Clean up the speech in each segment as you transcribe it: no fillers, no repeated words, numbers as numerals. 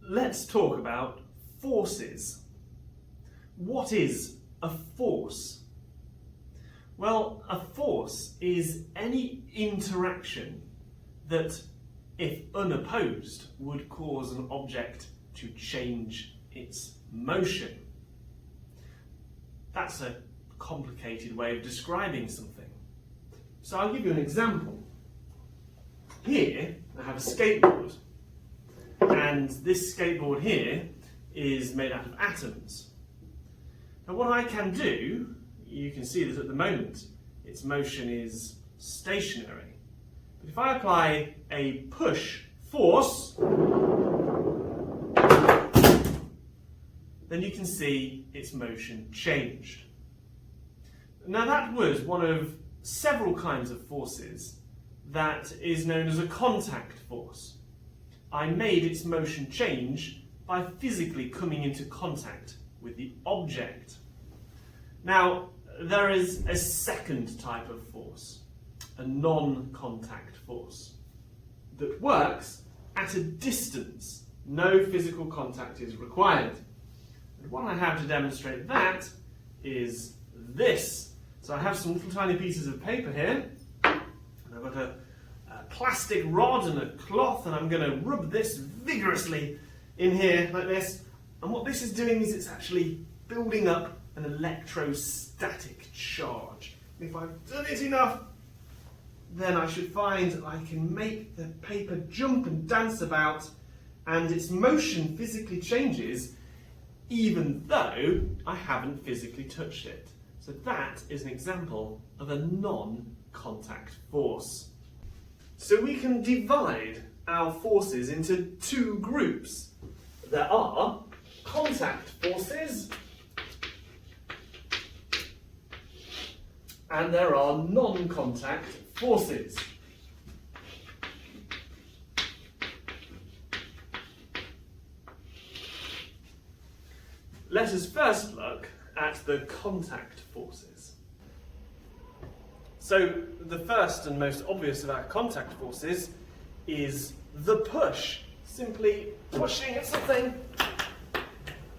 Let's talk about forces. What is a force? Well, a force is any interaction that, if unopposed, would cause an object to change its motion. That's a complicated way of describing something. So I'll give you an example. Here I have a skateboard, and this skateboard here is made out of atoms. Now what I can do, you can see that at the moment its motion is stationary. But if I apply a push force, then you can see its motion changed. Now that was one of several kinds of forces that is known as a contact force. I made its motion change by physically coming into contact with the object. Now, there is a second type of force, a non-contact force, that works at a distance. No physical contact is required. And what I have to demonstrate that is this. So I have some little tiny pieces of paper here, and I've got a plastic rod and a cloth, and I'm going to rub this vigorously in here like this. And what this is doing is it's actually building up an electrostatic charge. If I've done it enough, then I should find I can make the paper jump and dance about, and its motion physically changes even though I haven't physically touched it. So that is an example of a non-contact force. So we can divide our forces into two groups. There are contact forces and there are non-contact forces. Let us first look at the contact forces. So the first and most obvious of our contact forces is the push. Simply pushing at something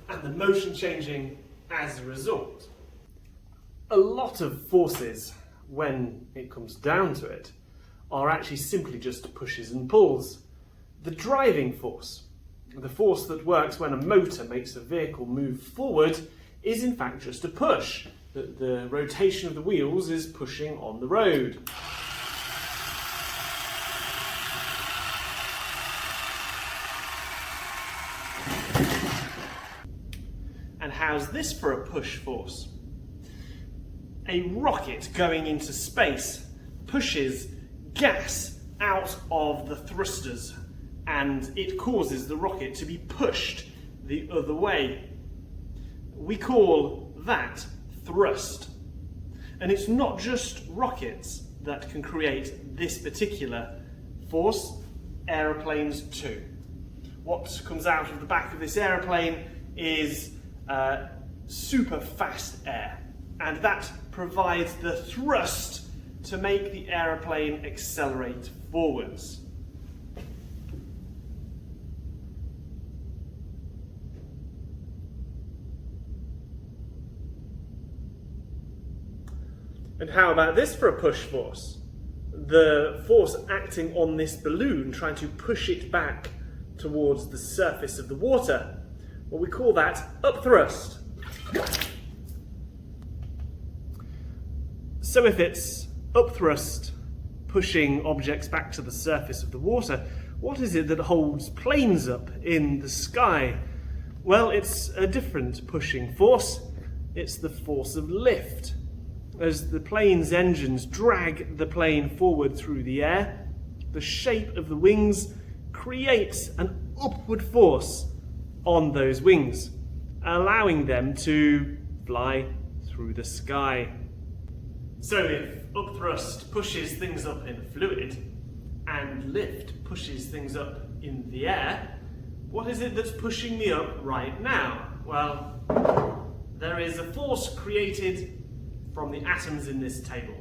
and the motion changing as a result. A lot of forces, when it comes down to it, are actually simply just pushes and pulls. The driving force, the force that works when a motor makes a vehicle move forward, is in fact just a push. The rotation of the wheels is pushing on the road. And how's this for a push force? A rocket going into space pushes gas out of the thrusters, and it causes the rocket to be pushed the other way. We call that thrust. And it's not just rockets that can create this particular force, aeroplanes too. What comes out of the back of this aeroplane is super fast air, and that provides the thrust to make the aeroplane accelerate forwards. And how about this for a push force? The force acting on this balloon, trying to push it back towards the surface of the water. Well, we call that upthrust. So if it's upthrust pushing objects back to the surface of the water, what is it that holds planes up in the sky? Well, it's a different pushing force. It's the force of lift. As the plane's engines drag the plane forward through the air, the shape of the wings creates an upward force on those wings, allowing them to fly through the sky. So if upthrust pushes things up in a fluid and lift pushes things up in the air, what is it that's pushing me up right now? Well, there is a force created from the atoms in this table,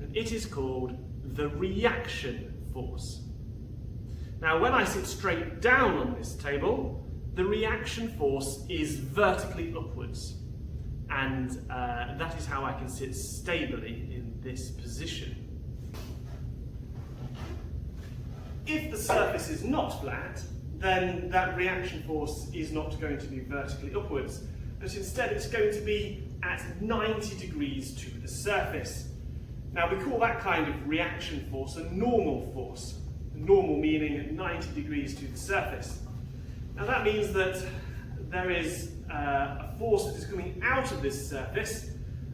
and it is called the reaction force. Now, when I sit straight down on this table, the reaction force is vertically upwards, and that is how I can sit stably in this position. If the surface is not flat, then that reaction force is not going to be vertically upwards, but instead it's going to be at 90 degrees to the surface. Now, we call that kind of reaction force a normal force. Normal meaning at 90 degrees to the surface. Now that means that there is a force that is coming out of this surface,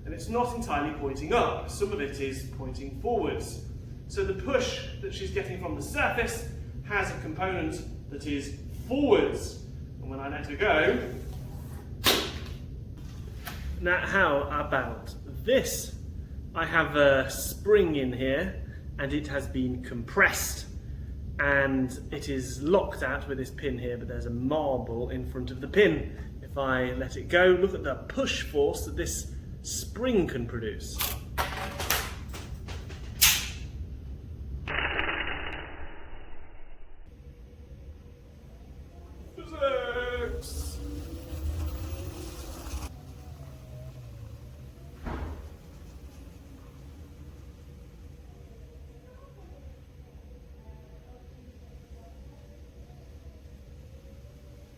and it's not entirely pointing up. Some of it is pointing forwards. So the push that she's getting from the surface has a component that is forwards. And when I let her go... Now, how about this? I have a spring in here, and it has been compressed. And it is locked out with this pin here, but there's a marble in front of the pin. If I let it go, look at the push force that this spring can produce. Physics!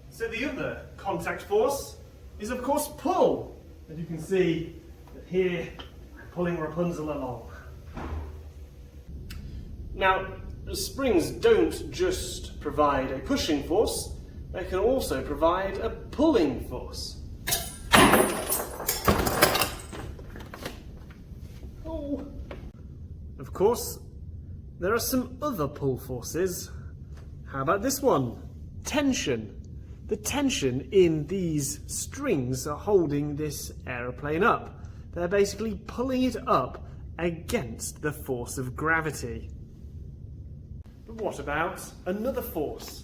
So the other contact force is, of course, pull. As you can see that here, I'm pulling Rapunzel along. Now, springs don't just provide a pushing force, they can also provide a pulling force. Oh. Of course, there are some other pull forces. How about this one? Tension. The tension in these strings are holding this aeroplane up. They're basically pulling it up against the force of gravity. But what about another force?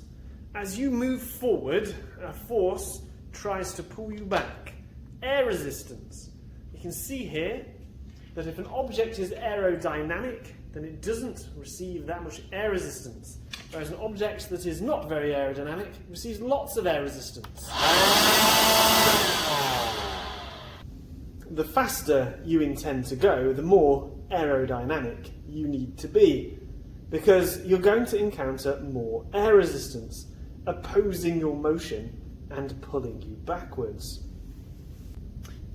As you move forward, a force tries to pull you back. Air resistance. You can see here that if an object is aerodynamic, then it doesn't receive that much air resistance. Whereas an object that is not very aerodynamic receives lots of air resistance. The faster you intend to go, the more aerodynamic you need to be, because you're going to encounter more air resistance, opposing your motion and pulling you backwards.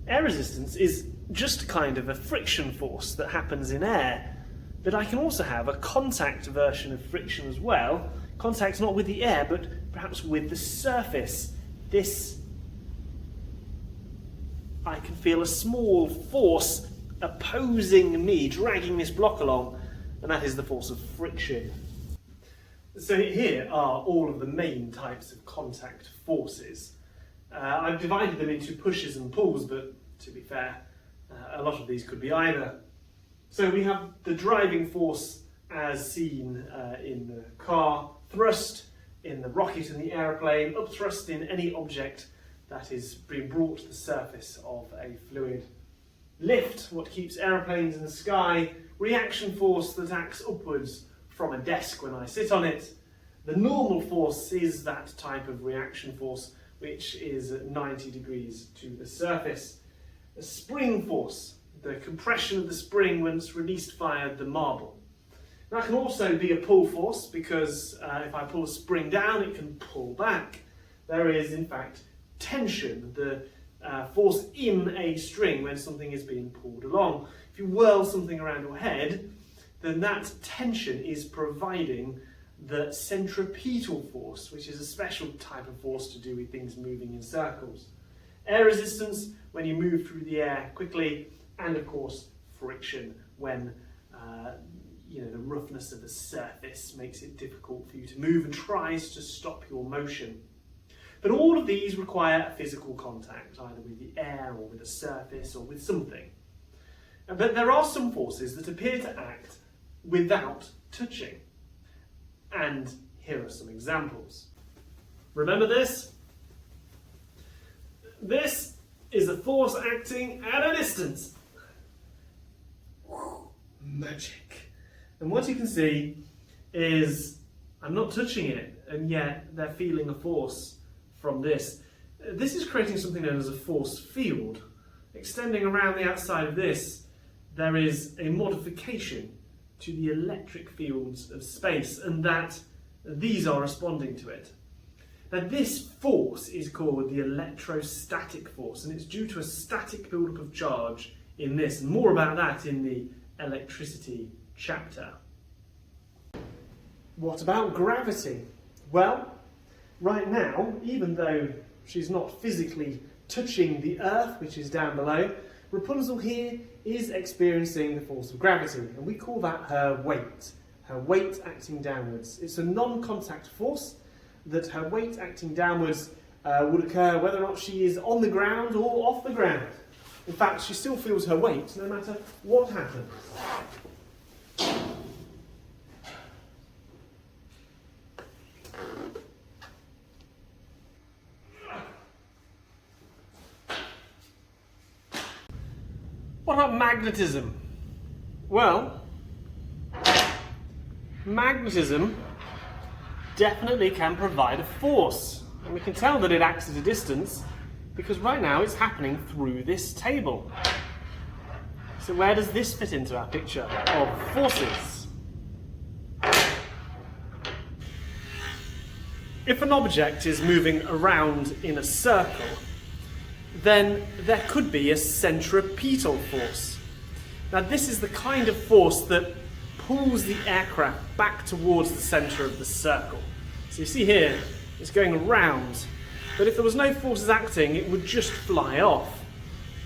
Air resistance is just kind of a friction force that happens in air. But I can also have a contact version of friction as well. Contact not with the air, but perhaps with the surface. I can feel a small force opposing me, dragging this block along, and that is the force of friction. So here are all of the main types of contact forces. I've divided them into pushes and pulls, but to be fair, a lot of these could be either. So we have the driving force as seen in the car, thrust in the rocket and the aeroplane, upthrust in any object that is being brought to the surface of a fluid. Lift, what keeps aeroplanes in the sky, reaction force that acts upwards from a desk when I sit on it. The normal force is that type of reaction force which is at 90 degrees to the surface. A spring force, the compression of the spring when it's released via the marble. That can also be a pull force because if I pull a spring down it can pull back. There is in fact tension, the force in a string when something is being pulled along. If you whirl something around your head, then that tension is providing the centripetal force, which is a special type of force to do with things moving in circles. Air resistance when you move through the air quickly, and of course friction when the roughness of the surface makes it difficult for you to move and tries to stop your motion. But all of these require physical contact, either with the air or with a surface or with something. But there are some forces that appear to act without touching. And here are some examples. Remember this? This is a force acting at a distance. Magic. And what you can see is I'm not touching it, and yet they're feeling a force from this. This is creating something known as a force field. Extending around the outside of this, there is a modification to the electric fields of space, and that these are responding to it. Now this force is called the electrostatic force, and it's due to a static buildup of charge in this, and more about that in the electricity chapter. What about gravity? Well, right now, even though she's not physically touching the Earth, which is down below, Rapunzel here is experiencing the force of gravity, and we call that her weight acting downwards. It's a non-contact force, that her weight acting downwards would occur whether or not she is on the ground or off the ground. In fact, she still feels her weight no matter what happens. What about magnetism? Well, magnetism definitely can provide a force, and we can tell that it acts at a distance because right now it's happening through this table. So where does this fit into our picture of forces? If an object is moving around in a circle, then there could be a centripetal force. Now this is the kind of force that pulls the aircraft back towards the centre of the circle. So you see here, it's going around, but if there was no forces acting, it would just fly off.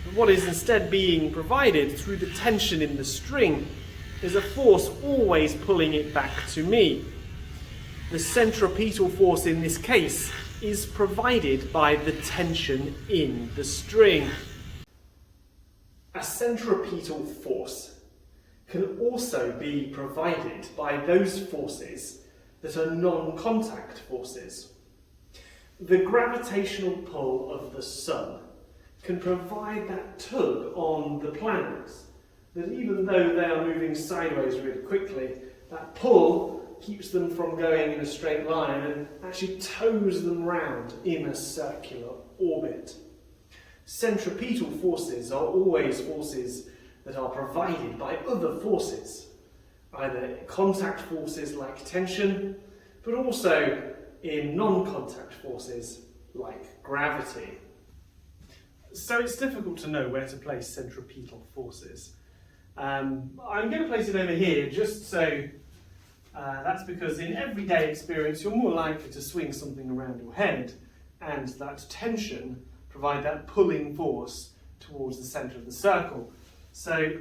But what is instead being provided through the tension in the string is a force always pulling it back to me. The centripetal force in this case is provided by the tension in the string. A centripetal force can also be provided by those forces that are non-contact forces. The gravitational pull of the sun can provide that tug on the planets, that even though they are moving sideways really quickly, that pull keeps them from going in a straight line and actually tows them round in a circular orbit. Centripetal forces are always forces that are provided by other forces, either contact forces like tension, but also in non-contact forces like gravity. So it's difficult to know where to place centripetal forces. I'm going to place it over here just so that's because in everyday experience you're more likely to swing something around your head, and that tension provide that pulling force towards the centre of the circle. So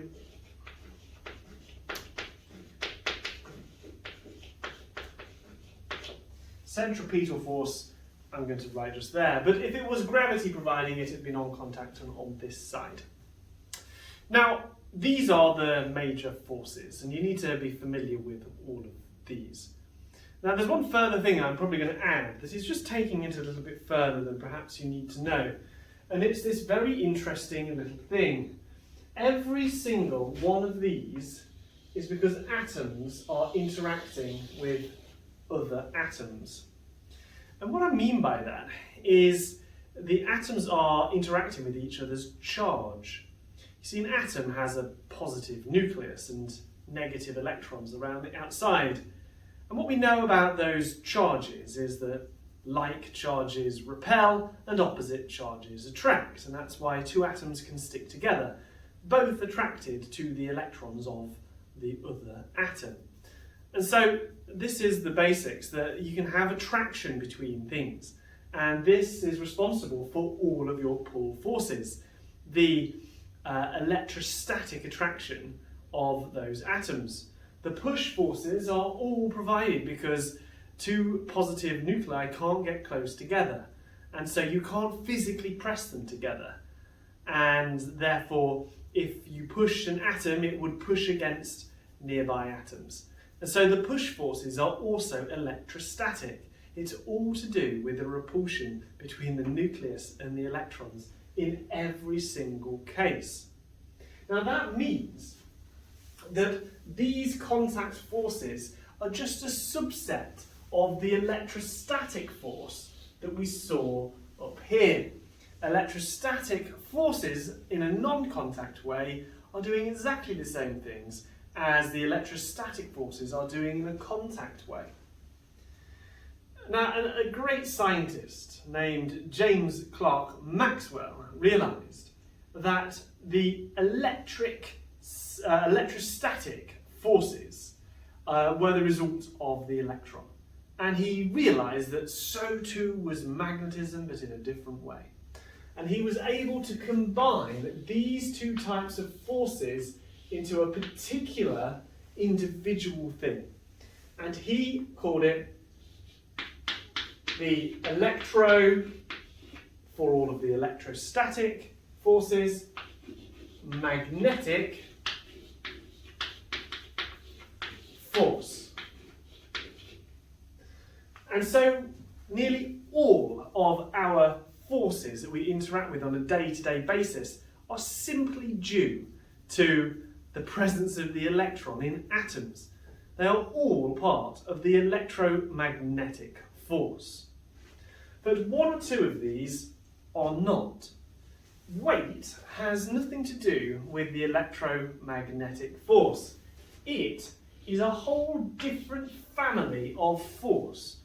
centripetal force I'm going to write just there, but if it was gravity providing it, it'd be non-contact and on this side. Now, these are the major forces, and you need to be familiar with all of these. Now, there's one further thing I'm probably going to add that is just taking it a little bit further than perhaps you need to know, and it's this very interesting little thing. Every single one of these is because atoms are interacting with other atoms. And what I mean by that is the atoms are interacting with each other's charge. You see, an atom has a positive nucleus and negative electrons around the outside. And what we know about those charges is that like charges repel and opposite charges attract. And that's why two atoms can stick together, both attracted to the electrons of the other atom. And so this is the basics, that you can have attraction between things. And this is responsible for all of your pull forces. The electrostatic attraction of those atoms. The push forces are all provided because two positive nuclei can't get close together, and so you can't physically press them together, and therefore if you push an atom it would push against nearby atoms. And so the push forces are also electrostatic. It's all to do with the repulsion between the nucleus and the electrons in every single case. Now that means that these contact forces are just a subset of the electrostatic force that we saw up here. Electrostatic forces in a non-contact way are doing exactly the same things as the electrostatic forces are doing in a contact way. Now, a great scientist named James Clerk Maxwell realised that the electrostatic forces were the result of the electron. And he realised that so too was magnetism, but in a different way. And he was able to combine these two types of forces into a particular individual thing. And he called it the for all of the electrostatic forces, magnetic force. And so nearly all of our forces that we interact with on a day-to-day basis are simply due to the presence of the electron in atoms. They are all part of the electromagnetic force. But one or two of these are not. Weight has nothing to do with the electromagnetic force. It is a whole different family of force.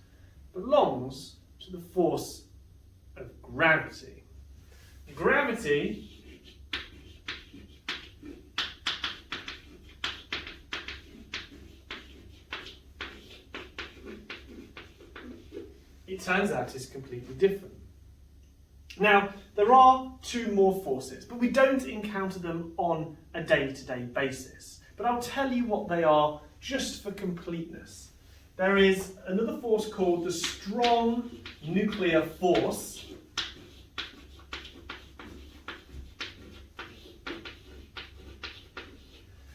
Belongs to the force of gravity. Gravity it turns out is completely different. Now, there are two more forces, but we don't encounter them on a day-to-day basis. But I'll tell you what they are just for completeness. There is another force called the strong nuclear force.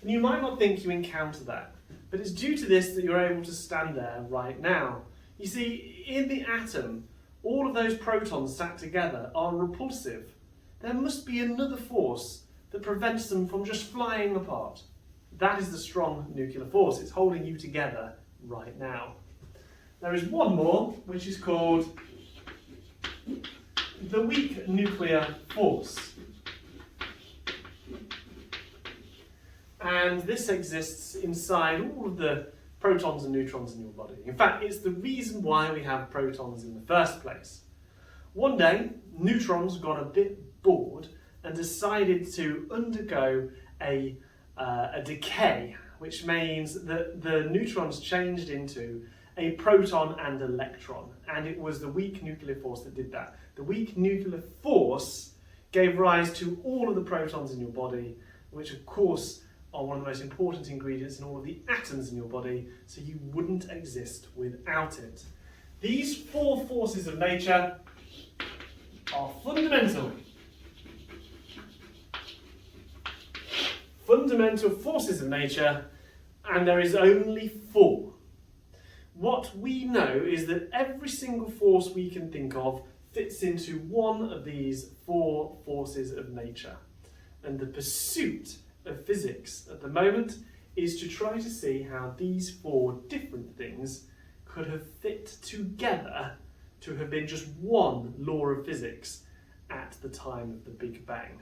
And you might not think you encounter that, but it's due to this that you're able to stand there right now. You see, in the atom, all of those protons sat together are repulsive. There must be another force that prevents them from just flying apart. That is the strong nuclear force. It's holding you together right now. There is one more, which is called the weak nuclear force. And this exists inside all of the protons and neutrons in your body. In fact, it's the reason why we have protons in the first place. One day, neutrons got a bit bored and decided to undergo a decay, which means that the neutrons changed into a proton and electron, and it was the weak nuclear force that did that. The weak nuclear force gave rise to all of the protons in your body, which of course are one of the most important ingredients in all of the atoms in your body, so you wouldn't exist without it. These four forces of nature are fundamental forces of nature, and there is only four. What we know is that every single force we can think of fits into one of these four forces of nature. And the pursuit of physics at the moment is to try to see how these four different things could have fit together to have been just one law of physics at the time of the Big Bang.